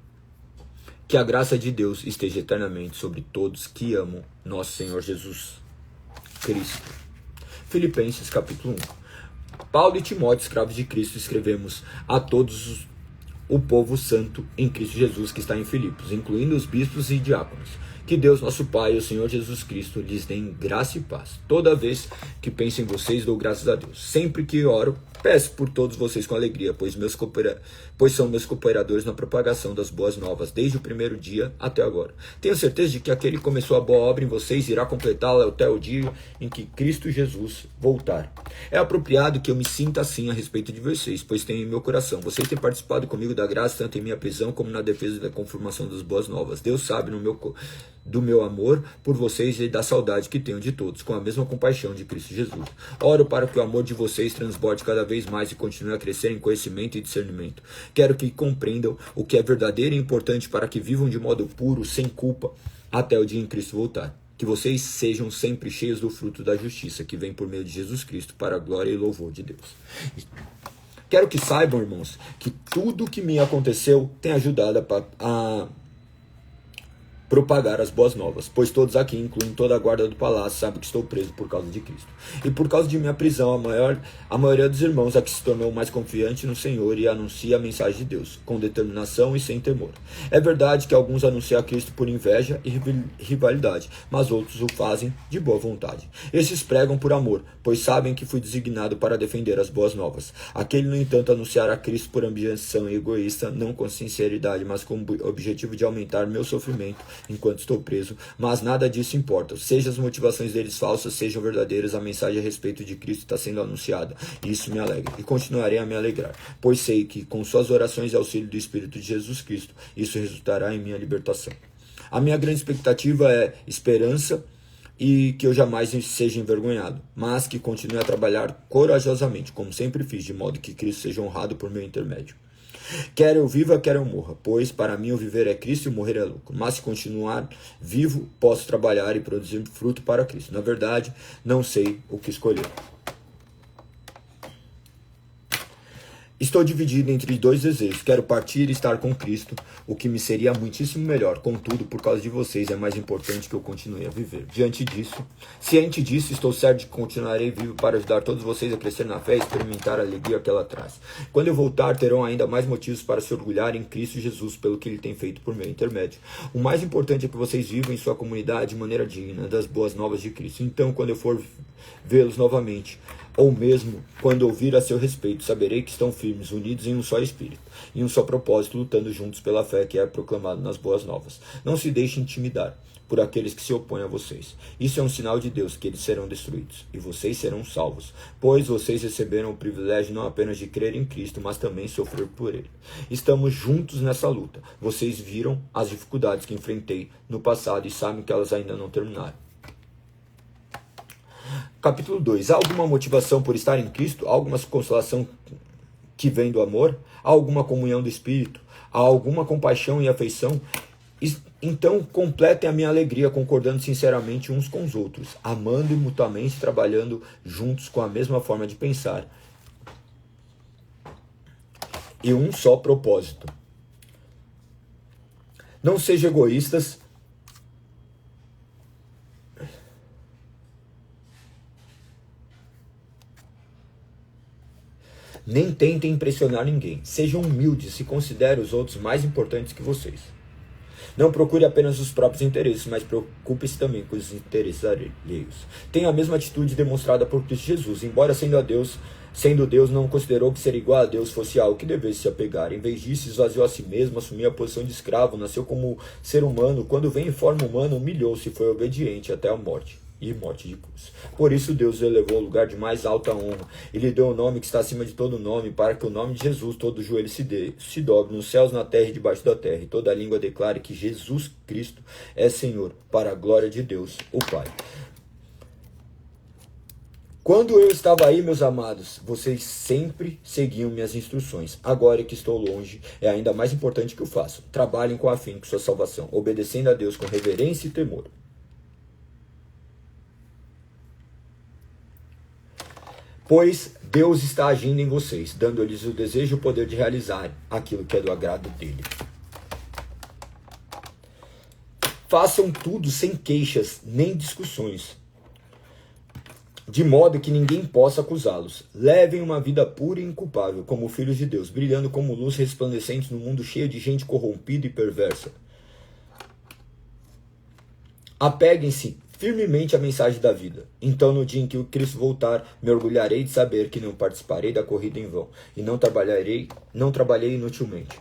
Que a graça de Deus esteja eternamente sobre todos que amam nosso Senhor Jesus Cristo. Filipenses capítulo 1. Paulo e Timóteo, escravos de Cristo, escrevemos a todos o povo santo em Cristo Jesus que está em Filipos, incluindo os bispos e diáconos. Que Deus, nosso Pai e o Senhor Jesus Cristo lhes deem graça e paz. Toda vez que penso em vocês, dou graças a Deus. Sempre que oro, peço por todos vocês com alegria, pois são meus cooperadores na propagação das boas novas, desde o primeiro dia até agora. Tenho certeza de que aquele que começou a boa obra em vocês irá completá-la até o dia em que Cristo Jesus voltar. É apropriado que eu me sinta assim a respeito de vocês, pois tenho em meu coração. Vocês têm participado comigo da graça, tanto em minha prisão como na defesa da confirmação das boas novas. Deus sabe do meu amor por vocês e da saudade que tenho de todos, com a mesma compaixão de Cristo Jesus. Oro para que o amor de vocês transborde cada vez mais e continue a crescer em conhecimento e discernimento. Quero que compreendam o que é verdadeiro e importante para que vivam de modo puro, sem culpa, até o dia em Cristo voltar. Que vocês sejam sempre cheios do fruto da justiça que vem por meio de Jesus Cristo, para a glória e louvor de Deus. Quero que saibam, irmãos, que tudo o que me aconteceu tem ajudado a propagar as boas novas, pois todos aqui, incluindo toda a guarda do palácio, sabem que estou preso por causa de Cristo. E por causa de minha prisão, a maioria dos irmãos aqui se tornou mais confiante no Senhor e anuncia a mensagem de Deus, com determinação e sem temor. É verdade que alguns anunciam a Cristo por inveja e rivalidade, mas outros o fazem de boa vontade. Esses pregam por amor, pois sabem que fui designado para defender as boas novas. Aquele, no entanto, anunciar a Cristo por ambição egoísta, não com sinceridade, mas com o objetivo de aumentar meu sofrimento enquanto estou preso, mas nada disso importa. Seja as motivações deles falsas, sejam verdadeiras, a mensagem a respeito de Cristo está sendo anunciada. Isso me alegra, e continuarei a me alegrar, pois sei que, com suas orações e auxílio do Espírito de Jesus Cristo, isso resultará em minha libertação. A minha grande expectativa é esperança e que eu jamais seja envergonhado, mas que continue a trabalhar corajosamente, como sempre fiz, de modo que Cristo seja honrado por meu intermédio. Quer eu viva, quer eu morra, pois para mim o viver é Cristo e o morrer é lucro. Mas se continuar vivo, posso trabalhar e produzir fruto para Cristo. Na verdade, não sei o que escolher. Estou dividido entre dois desejos. Quero partir e estar com Cristo, o que me seria muitíssimo melhor. Contudo, por causa de vocês, é mais importante que eu continue a viver. Ciente disso, estou certo de que continuarei vivo para ajudar todos vocês a crescer na fé e experimentar a alegria que ela traz. Quando eu voltar, terão ainda mais motivos para se orgulhar em Cristo Jesus pelo que Ele tem feito por meu intermédio. O mais importante é que vocês vivam em sua comunidade de maneira digna das boas novas de Cristo. Então, quando eu for vê-los novamente, ou mesmo quando ouvir a seu respeito, saberei que estão firmes, unidos em um só espírito, em um só propósito, lutando juntos pela fé que é proclamada nas boas novas. Não se deixe intimidar por aqueles que se opõem a vocês. Isso é um sinal de Deus, que eles serão destruídos, e vocês serão salvos, pois vocês receberam o privilégio não apenas de crer em Cristo, mas também sofrer por Ele. Estamos juntos nessa luta. Vocês viram as dificuldades que enfrentei no passado e sabem que elas ainda não terminaram. Capítulo 2. Há alguma motivação por estar em Cristo? Há alguma consolação que vem do amor? Há alguma comunhão do Espírito? Há alguma compaixão e afeição? Então completem a minha alegria, concordando sinceramente uns com os outros, amando e mutuamente, trabalhando juntos com a mesma forma de pensar e um só propósito. Não sejam egoístas, nem tentem impressionar ninguém. Sejam humildes e considerem os outros mais importantes que vocês. Não procure apenas os próprios interesses, mas preocupe-se também com os interesses alheios. Tenha a mesma atitude demonstrada por Cristo Jesus, embora sendo Deus, não considerou que ser igual a Deus fosse algo que devesse se apegar. Em vez disso, esvaziou a si mesmo, assumiu a posição de escravo, nasceu como ser humano. Quando veio em forma humana, humilhou-se e foi obediente até a morte, e morte de cruz. Por isso Deus o elevou ao lugar de mais alta honra. Ele lhe deu o nome que está acima de todo nome, para que o nome de Jesus todo joelho se dobre, nos céus, na terra e debaixo da terra, e toda língua declare que Jesus Cristo é Senhor, para a glória de Deus, o Pai. Quando eu estava aí, meus amados, vocês sempre seguiam minhas instruções. Agora que estou longe, é ainda mais importante que o façam. Trabalhem com afinco sua salvação, obedecendo a Deus com reverência e temor. Pois Deus está agindo em vocês, dando-lhes o desejo e o poder de realizar aquilo que é do agrado dele. Façam tudo sem queixas nem discussões, de modo que ninguém possa acusá-los. Levem uma vida pura e inculpável, como filhos de Deus, brilhando como luz resplandecente no mundo cheio de gente corrompida e perversa. Apeguem-se firmemente à mensagem da vida. Então, no dia em que o Cristo voltar, me orgulharei de saber que não participarei da corrida em vão, e não trabalhei inutilmente.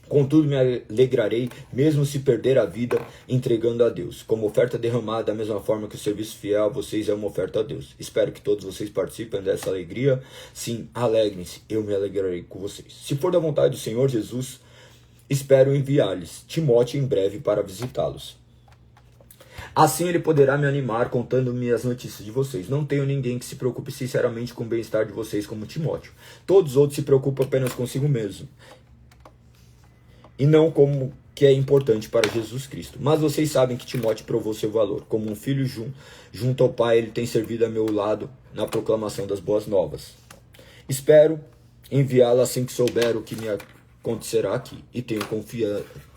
Contudo, me alegrarei, mesmo se perder a vida, entregando a Deus, como oferta derramada, da mesma forma que o serviço fiel a vocês é uma oferta a Deus. Espero que todos vocês participem dessa alegria. Sim, alegrem-se, eu me alegrarei com vocês. Se for da vontade do Senhor Jesus, espero enviar-lhes Timóteo em breve para visitá-los. Assim ele poderá me animar contando-me as notícias de vocês. Não tenho ninguém que se preocupe sinceramente com o bem-estar de vocês como Timóteo. Todos os outros se preocupam apenas consigo mesmo, e não como que é importante para Jesus Cristo. Mas vocês sabem que Timóteo provou seu valor. Como um filho junto ao Pai, ele tem servido a meu lado na proclamação das boas novas. Espero enviá-lo assim que souber o que me acontecerá aqui, e tenho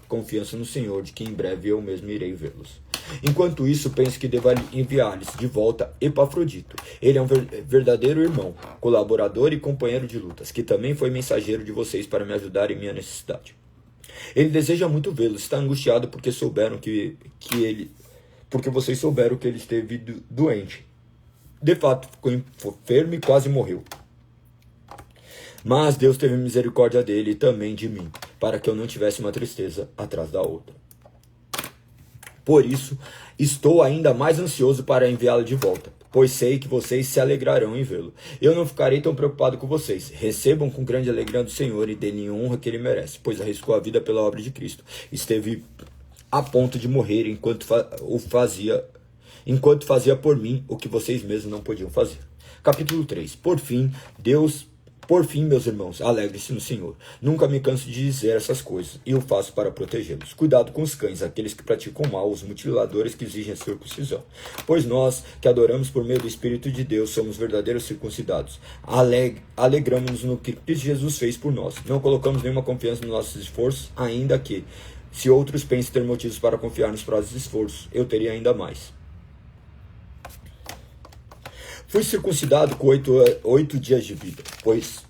confiança no Senhor de que em breve eu mesmo irei vê-los. Enquanto isso, penso que devo enviar-lhes de volta Epafrodito. Ele é um verdadeiro irmão, colaborador e companheiro de lutas, que também foi mensageiro de vocês para me ajudar em minha necessidade. Ele deseja muito vê-los, está angustiado porque vocês souberam que ele esteve doente. De fato, ficou enfermo e quase morreu. Mas Deus teve misericórdia dele e também de mim, para que eu não tivesse uma tristeza atrás da outra. Por isso, estou ainda mais ansioso para enviá-lo de volta, pois sei que vocês se alegrarão em vê-lo. Eu não ficarei tão preocupado com vocês. Recebam com grande alegria do Senhor e dê-lhe a honra que ele merece, pois arriscou a vida pela obra de Cristo. Esteve a ponto de morrer enquanto fazia por mim o que vocês mesmos não podiam fazer. Capítulo 3. Por fim, meus irmãos, alegre-se no Senhor. Nunca me canso de dizer essas coisas, e eu faço para protegê-los. Cuidado com os cães, aqueles que praticam mal, os mutiladores que exigem a circuncisão. Pois nós, que adoramos por meio do Espírito de Deus, somos verdadeiros circuncidados. Alegramos-nos no que Cristo Jesus fez por nós. Não colocamos nenhuma confiança nos nossos esforços, ainda que, se outros pensam ter motivos para confiar nos próprios esforços, eu teria ainda mais. Fui circuncidado com 8 dias de vida, pois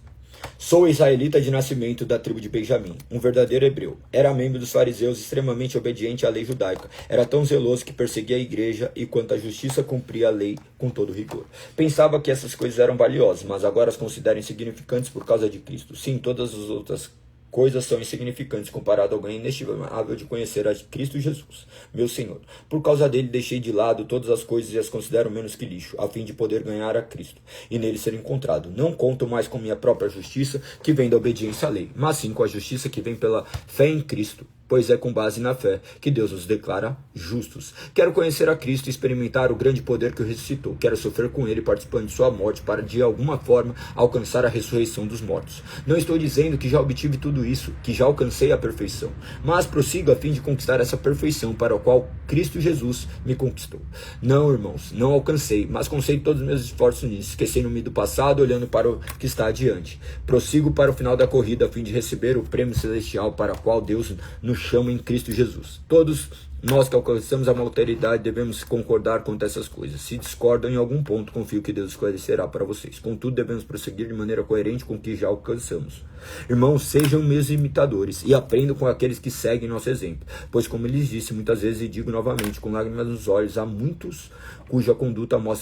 sou israelita de nascimento da tribo de Benjamim, um verdadeiro hebreu. Era membro dos fariseus, extremamente obediente à lei judaica. Era tão zeloso que perseguia a igreja e, quanto à justiça, cumpria a lei com todo rigor. Pensava que essas coisas eram valiosas, mas agora as considero insignificantes por causa de Cristo. Sim, todas as outras coisas são insignificantes comparado ao ganho inestimável de conhecer a Cristo Jesus, meu Senhor. Por causa dele deixei de lado todas as coisas e as considero menos que lixo, a fim de poder ganhar a Cristo e nele ser encontrado. Não conto mais com minha própria justiça, que vem da obediência à lei, mas sim com a justiça que vem pela fé em Cristo, pois é com base na fé que Deus nos declara justos. Quero conhecer a Cristo e experimentar o grande poder que o ressuscitou. Quero sofrer com ele, participando de sua morte, para de alguma forma alcançar a ressurreição dos mortos. Não estou dizendo que já obtive tudo isso, que já alcancei a perfeição, mas prossigo a fim de conquistar essa perfeição para a qual Cristo Jesus me conquistou. Não, irmãos, não alcancei, mas concentro todos os meus esforços nisso, esquecendo-me do passado, olhando para o que está adiante. Prossigo para o final da corrida, a fim de receber o prêmio celestial para o qual Deus nos chama em Cristo Jesus. Todos nós que alcançamos a maturidade devemos concordar quanto a essas coisas. Se discordam em algum ponto, confio que Deus esclarecerá para vocês. Contudo, devemos prosseguir de maneira coerente com o que já alcançamos. Irmãos, sejam meus imitadores e aprendam com aqueles que seguem nosso exemplo. Pois, como lhes disse muitas vezes e digo novamente, com lágrimas nos olhos, há muitos cuja conduta mostra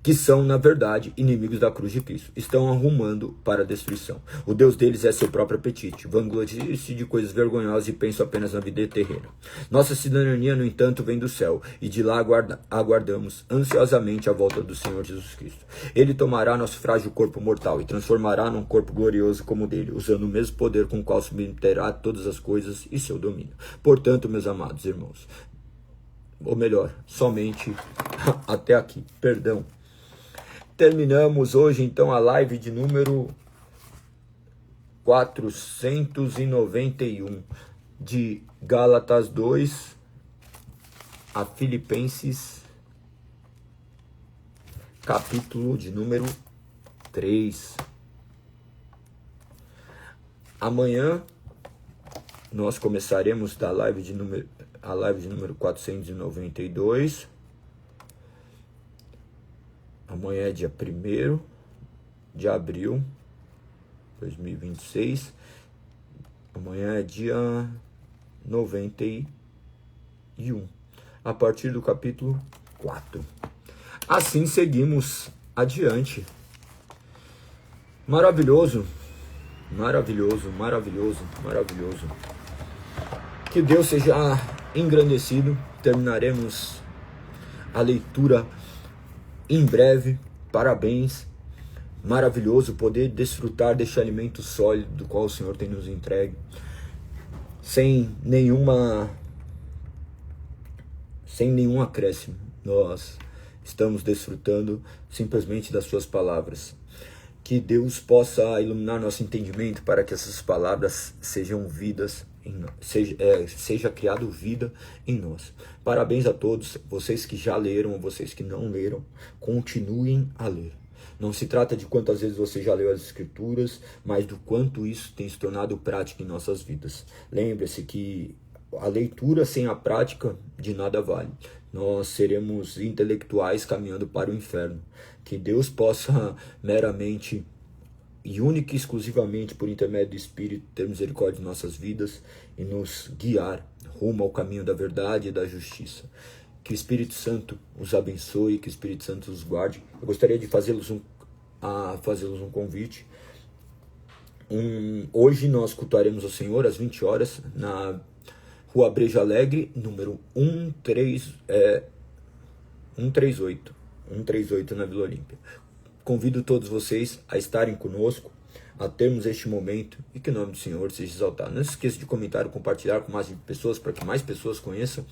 que são, na verdade, inimigos da cruz de Cristo. Estão arrumando para a destruição. O Deus deles é seu próprio apetite. Vangloriam-se de coisas vergonhosas e pensam apenas na vida terrena. Nossa cidadania, no entanto, vem do céu, e de lá aguardamos ansiosamente a volta do Senhor Jesus Cristo. Ele tomará nosso frágil corpo mortal e transformará num corpo glorioso como o dele, usando o mesmo poder com o qual submeterá todas as coisas e seu domínio. Portanto, meus amados irmãos, ou melhor, somente até aqui, perdão. Terminamos hoje, então, a live de número 491 de Gálatas 2 a Filipenses, capítulo de número 3. Amanhã nós começaremos a live de número 492. Amanhã é dia 1º de abril de 2026. Amanhã é dia 91. A partir do capítulo 4. Assim seguimos adiante. Maravilhoso. Maravilhoso, maravilhoso, maravilhoso. Que Deus seja engrandecido. Terminaremos a leitura em breve. Parabéns, maravilhoso poder desfrutar deste alimento sólido do qual o Senhor tem nos entregue, sem nenhum acréscimo. Nós estamos desfrutando simplesmente das suas palavras. Que Deus possa iluminar nosso entendimento para que essas palavras sejam vidas, seja criado vida em nós. Parabéns a todos, vocês que já leram, vocês que não leram, continuem a ler. Não se trata de quantas vezes você já leu as Escrituras, mas do quanto isso tem se tornado prática em nossas vidas. Lembre-se que a leitura sem a prática de nada vale. Nós seremos intelectuais caminhando para o inferno. Que Deus possa meramente e única e exclusivamente por intermédio do Espírito ter misericórdia de nossas vidas e nos guiar rumo ao caminho da verdade e da justiça. Que o Espírito Santo os abençoe, que o Espírito Santo os guarde. Eu gostaria de fazê-los um convite. Hoje nós cultuaremos ao Senhor às 20 horas na Rua Brejo Alegre, número 138 na Vila Olímpia. Convido todos vocês a estarem conosco, a termos este momento e que o nome do Senhor seja exaltado. Não se esqueça de comentar e compartilhar com mais pessoas para que mais pessoas conheçam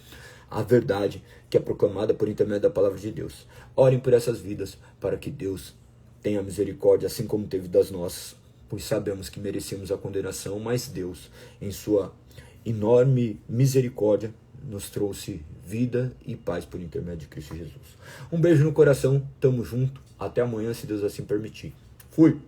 a verdade que é proclamada por intermédio da palavra de Deus. Orem por essas vidas para que Deus tenha misericórdia, assim como teve das nossas, pois sabemos que merecemos a condenação, mas Deus, em sua enorme misericórdia, nos trouxe vida e paz por intermédio de Cristo Jesus. Um beijo no coração, tamo junto, até amanhã, se Deus assim permitir. Fui!